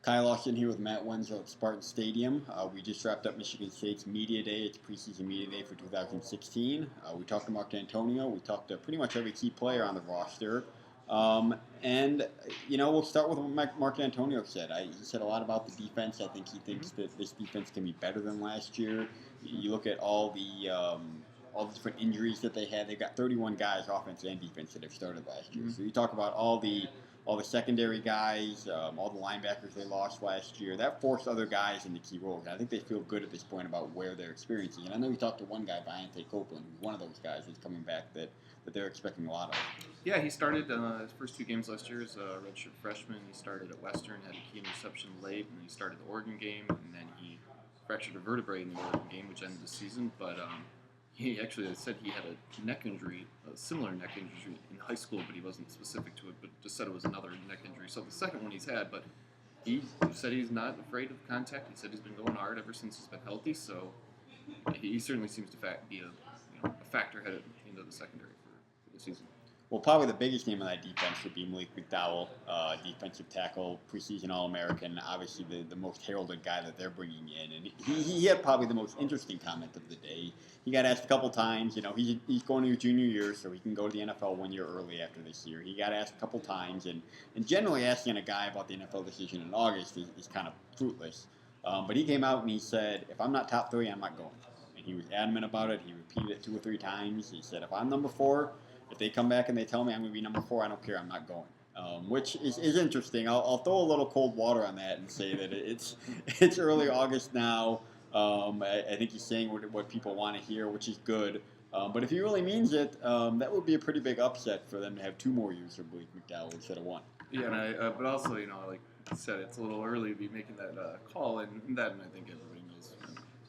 Kyle Austin here with Matt Wenzel at Spartan Stadium. We just wrapped up Michigan State's Media Day. It's preseason Media Day for 2016. We talked to Mark D'Antonio. We talked to pretty much every key player on the roster. We'll start with what Mark D'Antonio said. He said a lot about the defense. I think he thinks that this defense can be better than last year. You look at all the different injuries that they had. They've got 31 guys, offense and defense, that have started last year. So you talk about all the secondary guys, all the linebackers they lost last year. That forced other guys into key roles. I think they feel good at this point about where they're experiencing. And I know we talked to one guy, Viante Copeland, who's one of those guys that's coming back that they're expecting a lot of. Yeah, he started his first 2 games last year as a redshirt freshman. He started at Western, had a key interception late, and then he started the Oregon game, and then he fractured a vertebrae in the Oregon game, which ended the season. But he actually said he had a neck injury, a similar neck injury in high school, but he wasn't specific to it, but just said it was another neck injury. So the second one he's had, but he said he's not afraid of contact. He said he's been going hard ever since he's been healthy, so he certainly seems to be a factor headed into the secondary for the season. Well, probably the biggest name on that defense would be Malik McDowell, defensive tackle, preseason All-American, obviously the most heralded guy that they're bringing in. And he had probably the most interesting comment of the day. He got asked a couple times, he's going to his junior year, so he can go to the NFL 1 year early after this year. He got asked a couple times, and generally asking a guy about the NFL decision in August is kind of fruitless. But he came out and he said, if I'm not top 3, I'm not going. And he was adamant about it. He repeated it 2 or 3 times. He said, if I'm number 4, if they come back and they tell me I'm going to be number 4, I don't care. I'm not going. Which is interesting. I'll throw a little cold water on that and say that it's early August now. I think he's saying what people want to hear, which is good. But if he really means it, that would be a pretty big upset for them to have 2 more years of Malik McDowell instead of 1. Yeah, and but also, like I said, it's a little early to be making that call, and I think everybody knows.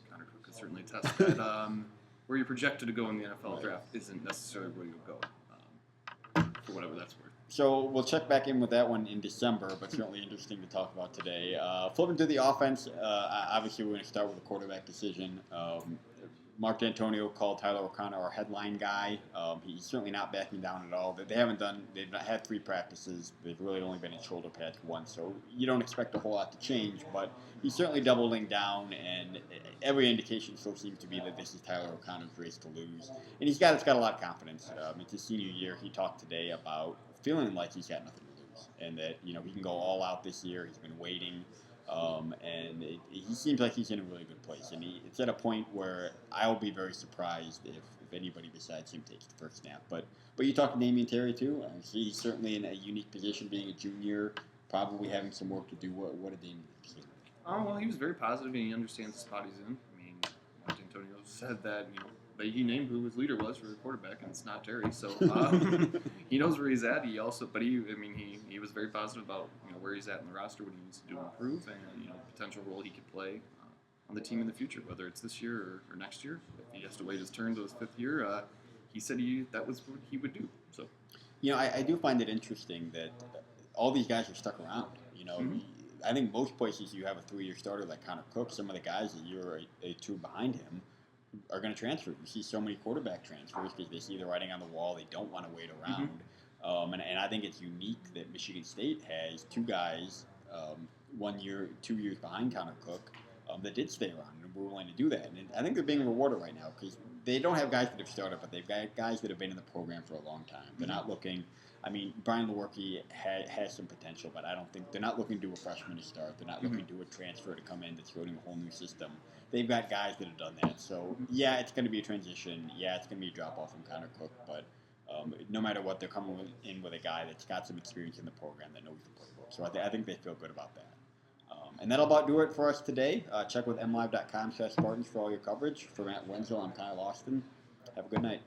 Connor Cook could certainly attest that. Where you're projected to go in the NFL draft isn't necessarily where you'll go, for whatever that's worth. So we'll check back in with that one in December, but certainly interesting to talk about today. Flipping to the offense, obviously we're going to start with a quarterback decision. Mark D'Antonio called Tyler O'Connor our headline guy. He's certainly not backing down at all. They've not had 3 practices. They've really only been in shoulder pads once, so you don't expect a whole lot to change, but he's certainly doubling down, and every indication still seems to be that this is Tyler O'Connor's race to lose. And he's got a lot of confidence. It's his senior year. He talked today about feeling like he's got nothing to lose, and that he can go all out this year. He's been waiting. And he seems like he's in a really good place. And it's at a point where I'll be very surprised if anybody besides him takes the first snap. But you talked to Damian Terry, too. He's certainly in a unique position being a junior, probably having some work to do. What did Damian say? Well, he was very positive, and he understands the spot he's in. I mean, Mark D'Antonio said that, but he named who his leader was for the quarterback, and it's not Terry. So he knows where he's at. He was very positive about where he's at in the roster, what he needs to do to improve, and potential role he could play on the team in the future, whether it's this year or next year. If he has to wait his turn to his 5th year, he said that was what he would do. So, I do find it interesting that all these guys are stuck around. I think most places you have a 3-year starter like Connor Cook. Some of the guys that you're a 2 behind him are going to transfer. You see so many quarterback transfers because they see the writing on the wall. They don't want to wait around. And I think it's unique that Michigan State has 2 guys, 1 year, 2 years behind Connor Cook, that did stay around and were willing to do that. And I think they're being rewarded right now because they don't have guys that have started, but they've got guys that have been in the program for a long time. They're not looking. Brian Lewerke has some potential, but I don't think they're not looking to do a freshman to start. They're not looking to do a transfer to come in that's building a whole new system. They've got guys that have done that. So, yeah, it's going to be a transition. Yeah, it's going to be a drop-off from Connor Cook, but no matter what, they're coming in with a guy that's got some experience in the program that knows the playbook. So I think they feel good about that. And that'll about do it for us today. Check with MLive.com/Spartans for all your coverage. For Matt Wenzel, I'm Kyle Austin. Have a good night.